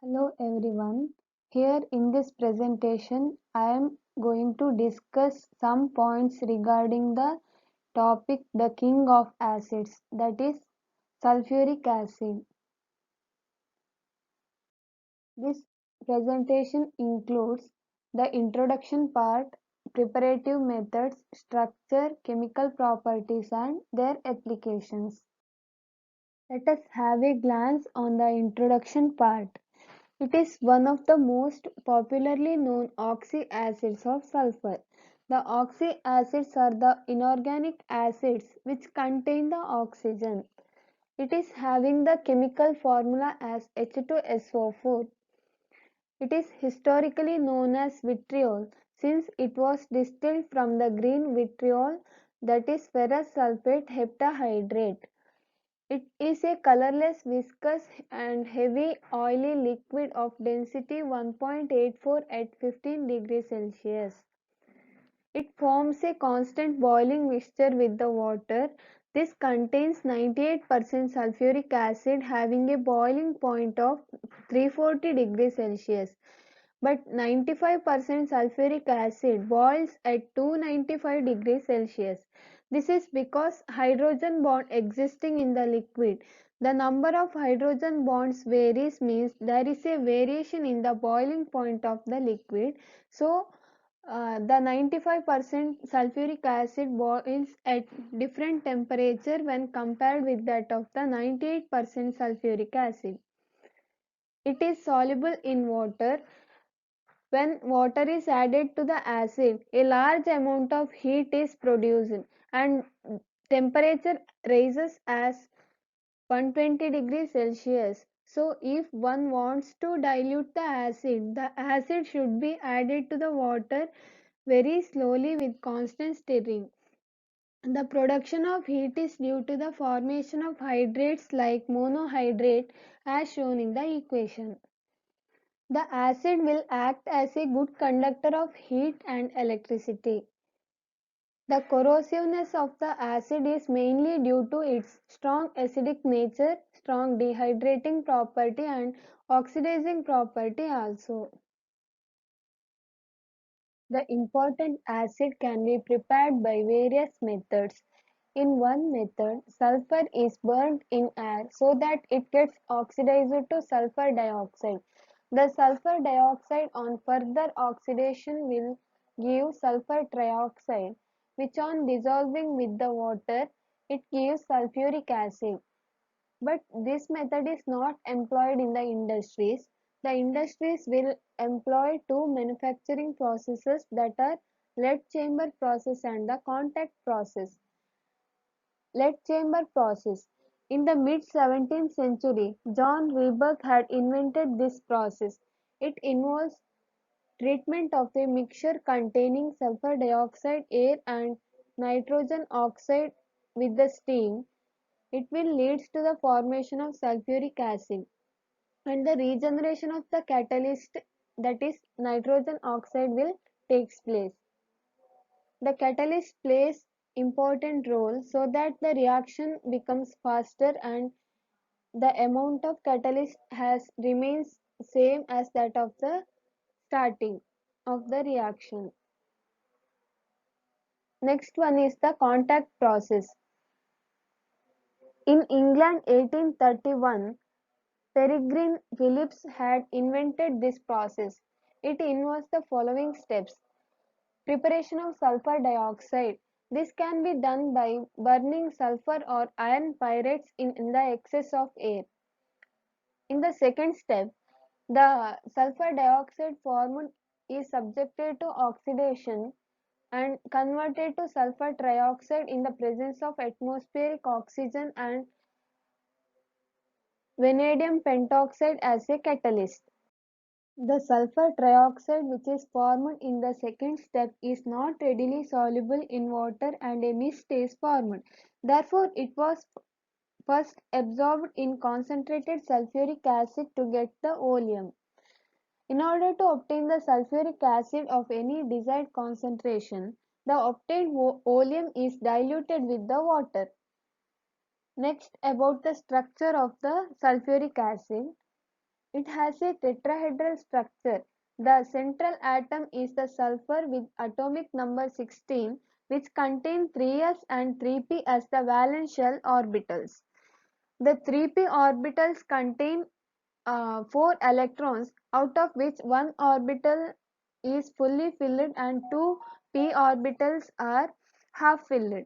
Hello everyone. Here in this presentation, I am going to discuss some points regarding the topic the king of acids, that is sulfuric acid. This presentation includes the introduction part, preparative methods, structure, chemical properties and their applications. Let us have a glance on the introduction part. It is one of the most popularly known oxyacids of sulfur. The oxyacids are the inorganic acids which contain the oxygen. It is having the chemical formula as H2SO4. It is historically known as vitriol since it was distilled from the green vitriol, that is ferrous sulfate heptahydrate. It is a colorless, viscous and heavy oily liquid of density 1.84 at 15 degrees Celsius. It forms a constant boiling mixture with the water. This contains 98% sulfuric acid having a boiling point of 340 degrees Celsius. But 95% sulfuric acid boils at 295 degrees Celsius. This is because hydrogen bond existing in the liquid. The number of hydrogen bonds varies means there is a variation in the boiling point of the liquid. So the 95% sulfuric acid boils at different temperature when compared with that of the 98% sulfuric acid. It is soluble in water. When water is added to the acid, a large amount of heat is produced and temperature rises as 120 degrees Celsius. So, if one wants to dilute the acid should be added to the water very slowly with constant stirring. The production of heat is due to the formation of hydrates like monohydrate as shown in the equation. The acid will act as a good conductor of heat and electricity. The corrosiveness of the acid is mainly due to its strong acidic nature, strong dehydrating property and oxidizing property also. The important acid can be prepared by various methods. In one method, sulfur is burnt in air so that it gets oxidized to sulfur dioxide. The sulfur dioxide on further oxidation will give sulfur trioxide, which on dissolving with the water, it gives sulfuric acid. But this method is not employed in the industries. The industries will employ two manufacturing processes, that are lead chamber process and the contact process. Lead chamber process. In the mid 17th century, John Rieberg had invented this process. It involves treatment of a mixture containing sulfur dioxide, air and nitrogen oxide with the steam. It will lead to the formation of sulfuric acid and the regeneration of the catalyst, that is nitrogen oxide, will takes place. The catalyst plays important role so that the reaction becomes faster and the amount of catalyst has remains same as that of the starting of the reaction. Next one is the contact process. In England 1831, Peregrine Phillips had invented this process. It involves the following steps. Preparation of sulfur dioxide. This can be done by burning sulfur or iron pyrites in the excess of air. In the second step, the sulfur dioxide formed is subjected to oxidation and converted to sulfur trioxide in the presence of atmospheric oxygen and vanadium pentoxide as a catalyst. The sulfur trioxide which is formed in the second step is not readily soluble in water and a mist is formed. Therefore, it was first absorbed in concentrated sulfuric acid to get the oleum. In order to obtain the sulfuric acid of any desired concentration, the obtained oleum is diluted with the water. Next, about the structure of the sulfuric acid. It has a tetrahedral structure. The central atom is the sulfur with atomic number 16, which contain 3s and 3p as the valence shell orbitals. The 3p orbitals contain 4 electrons, out of which one orbital is fully filled and 2 p orbitals are half filled.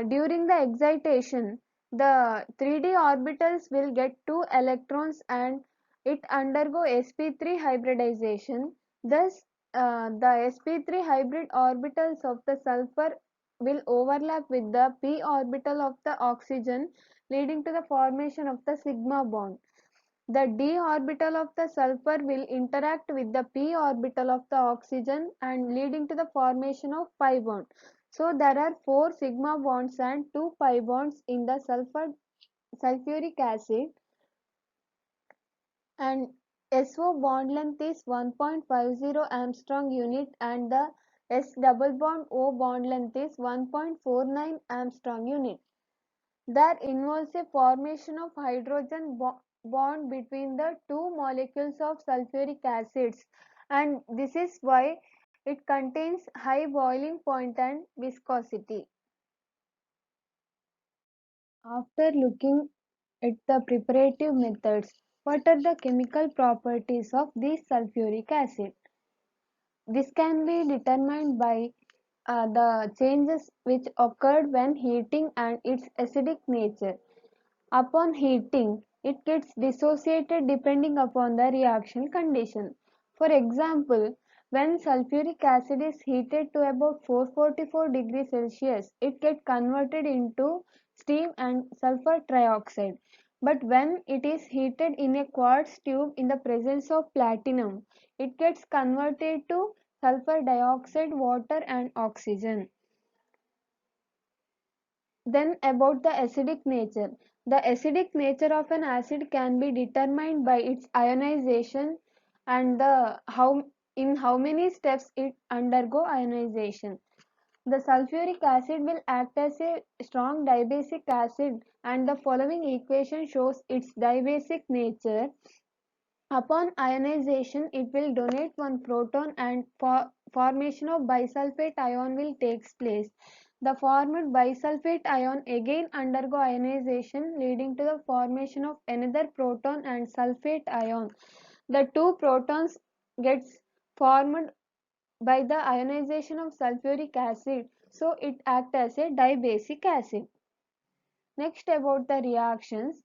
During the excitation, the 3d orbitals will get 2 electrons and it undergo sp3 hybridization. Thus, the sp3 hybrid orbitals of the sulfur will overlap with the p orbital of the oxygen, leading to the formation of the sigma bond. The d orbital of the sulfur will interact with the p orbital of the oxygen and leading to the formation of pi bond. So there are 4 sigma bonds and 2 pi bonds in the sulfuric acid, and SO bond length is 1.50 Armstrong unit and the S double bond O bond length is 1.49 Armstrong unit. There involves a formation of hydrogen bond between the two molecules of sulfuric acids, and this is why it contains high boiling point and viscosity. After looking at the preparative methods, what are the chemical properties of this sulfuric acid? This can be determined by the changes which occurred when heating and its acidic nature. Upon heating, it gets dissociated depending upon the reaction condition. For example, when sulfuric acid is heated to about 444 degrees Celsius, it gets converted into steam and sulfur trioxide. But when it is heated in a quartz tube in the presence of platinum, it gets converted to sulfur dioxide, water and oxygen. Then about the acidic nature. The acidic nature of an acid can be determined by its ionization and the how many steps it undergo ionization. The sulfuric acid will act as a strong dibasic acid and the following equation shows its dibasic nature. Upon ionization, it will donate one proton and formation of bisulfate ion will takes place. The formed bisulfate ion again undergo ionization leading to the formation of another proton and sulfate ion. The two protons gets formed by the ionization of sulfuric acid, so it acts as a dibasic acid. Next about the reactions.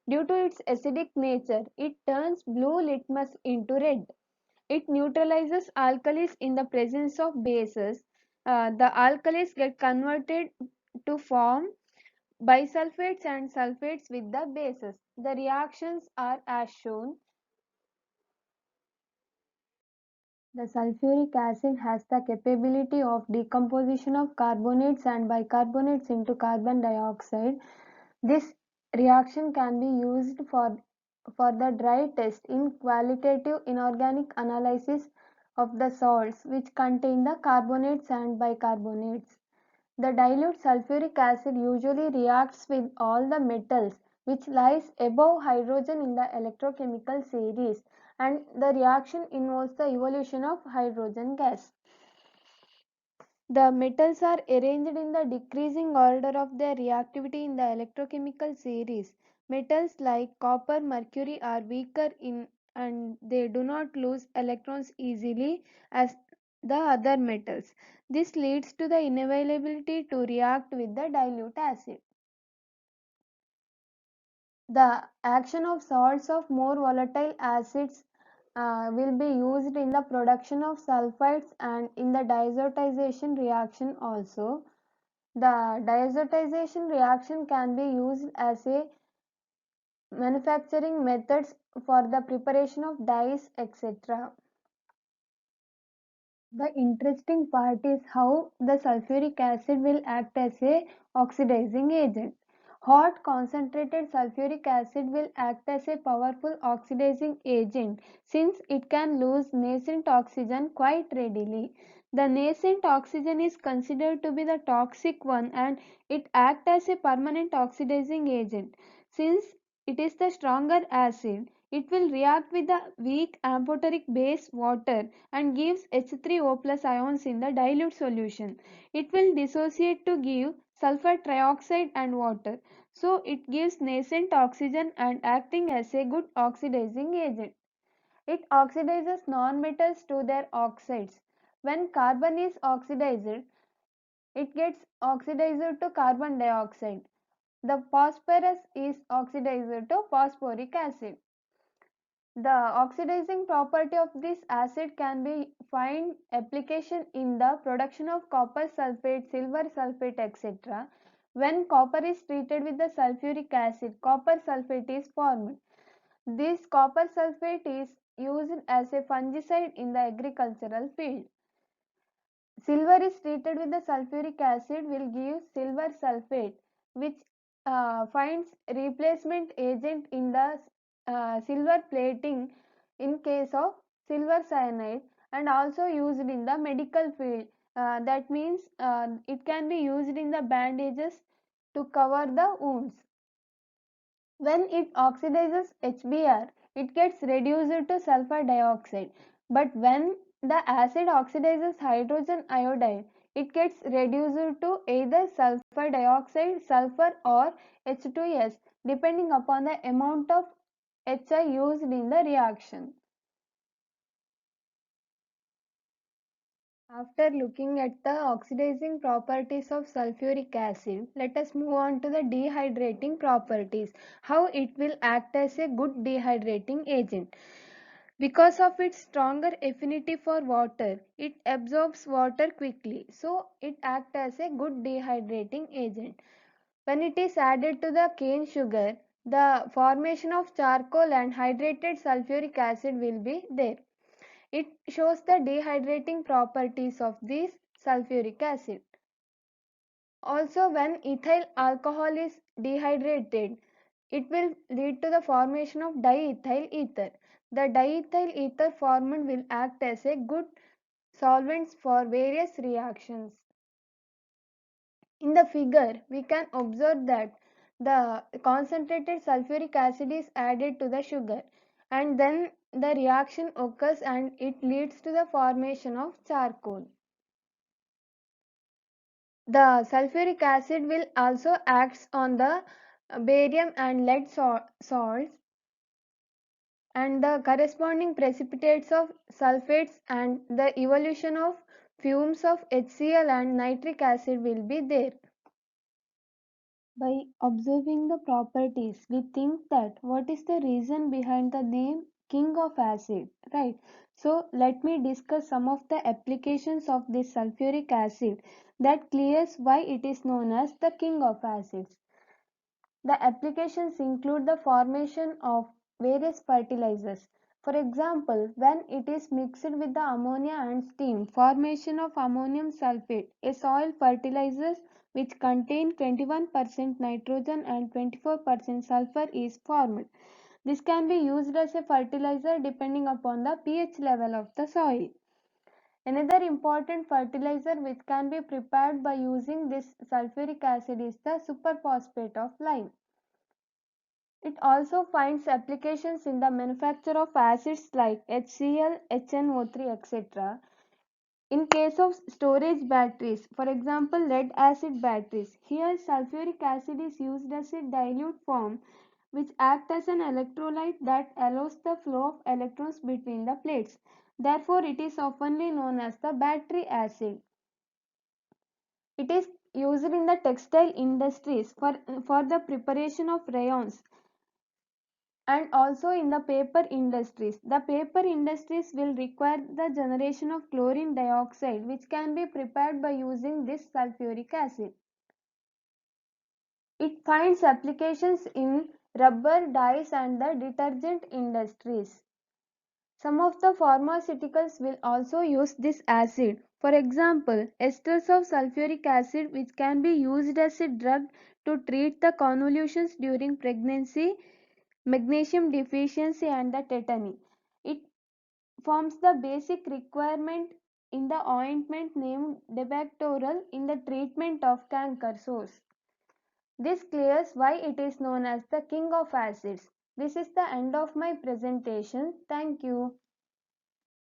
Due to its acidic nature, it turns blue litmus into red. It neutralizes alkalis in the presence of bases. The alkalis get converted to form bisulfates and sulfates with the bases. The reactions are as shown. The sulfuric acid has the capability of decomposition of carbonates and bicarbonates into carbon dioxide. This reaction can be used for the dry test in qualitative inorganic analysis of the salts which contain the carbonates and bicarbonates. The dilute sulfuric acid usually reacts with all the metals which lies above hydrogen in the electrochemical series, and the reaction involves the evolution of hydrogen gas. The metals are arranged in the decreasing order of their reactivity in the electrochemical series. Metals like copper, mercury are weaker in and they do not lose electrons easily as the other metals. This leads to the inavailability to react with the dilute acid. The action of salts of more volatile acids will be used in the production of sulfides and in the diazotization reaction also. The diazotization reaction can be used as a manufacturing methods for the preparation of dyes, etc. The interesting part is how the sulfuric acid will act as a oxidizing agent. Hot concentrated sulfuric acid will act as a powerful oxidizing agent since it can lose nascent oxygen quite readily. The nascent oxygen is considered to be the toxic one and it acts as a permanent oxidizing agent. Since it is the stronger acid, It will react with the weak amphoteric base water and gives H3O plus ions in the dilute solution. It will dissociate to give sulfur trioxide and water. So it gives nascent oxygen and acting as a good oxidizing agent. It oxidizes nonmetals to their oxides. When carbon is oxidized, it gets oxidized to carbon dioxide. The phosphorus is oxidized to phosphoric acid. The oxidizing property of this acid can be find application in the production of copper sulfate, silver sulfate, etc. When copper is treated with the sulfuric acid, copper sulfate is formed. This copper sulfate is used as a fungicide in the agricultural field. Silver is treated with the sulfuric acid will give silver sulfate, which finds replacement agent in the silver plating in case of silver cyanide, and also used in the medical field. That means it can be used in the bandages to cover the wounds. When it oxidizes HBr, it gets reduced to sulfur dioxide. But when the acid oxidizes hydrogen iodide, it gets reduced to either sulfur dioxide, sulfur, or H2S, depending upon the amount of HI used in the reaction. After looking at the oxidizing properties of sulfuric acid, let us move on to the dehydrating properties, how it will act as a good dehydrating agent. Because of its stronger affinity for water, it absorbs water quickly, so it acts as a good dehydrating agent. When it is added to the cane sugar, the formation of charcoal and hydrated sulfuric acid will be there. It shows the dehydrating properties of this sulfuric acid. Also, when ethyl alcohol is dehydrated, it will lead to the formation of diethyl ether. The diethyl ether formed will act as a good solvents for various reactions. In the figure, we can observe that the concentrated sulfuric acid is added to the sugar, and then the reaction occurs and it leads to the formation of charcoal. The sulfuric acid will also act on the barium and lead salts, and the corresponding precipitates of sulfates and the evolution of fumes of HCl and nitric acid will be there. By observing the properties, we think that what is the reason behind the name king of acid, right? So let me discuss some of the applications of this sulfuric acid that clears why it is known as the king of acids. The applications include the formation of various fertilizers. For example, when it is mixed with the ammonia and steam, formation of ammonium sulfate, a soil fertilizers which contain 21% nitrogen and 24% sulfur is formed. This can be used as a fertilizer depending upon the pH level of the soil. Another important fertilizer which can be prepared by using this sulfuric acid is the superphosphate of lime. It also finds applications in the manufacture of acids like HCl, HNO3, etc. In case of storage batteries, for example lead acid batteries, here sulfuric acid is used as a dilute form which acts as an electrolyte that allows the flow of electrons between the plates. Therefore, it is oftenly known as the battery acid. It is used in the textile industries for the preparation of rayons, and also in the paper industries. The paper industries will require the generation of chlorine dioxide, which can be prepared by using this sulfuric acid. It finds applications in rubber, dyes, and the detergent industries. Some of the pharmaceuticals will also use this acid. For example, esters of sulfuric acid, which can be used as a drug to treat the convulsions during pregnancy, magnesium deficiency, and the tetany. It forms the basic requirement in the ointment named Debactoral in the treatment of canker sores. This clears why it is known as the king of acids. This is the end of my presentation. Thank you.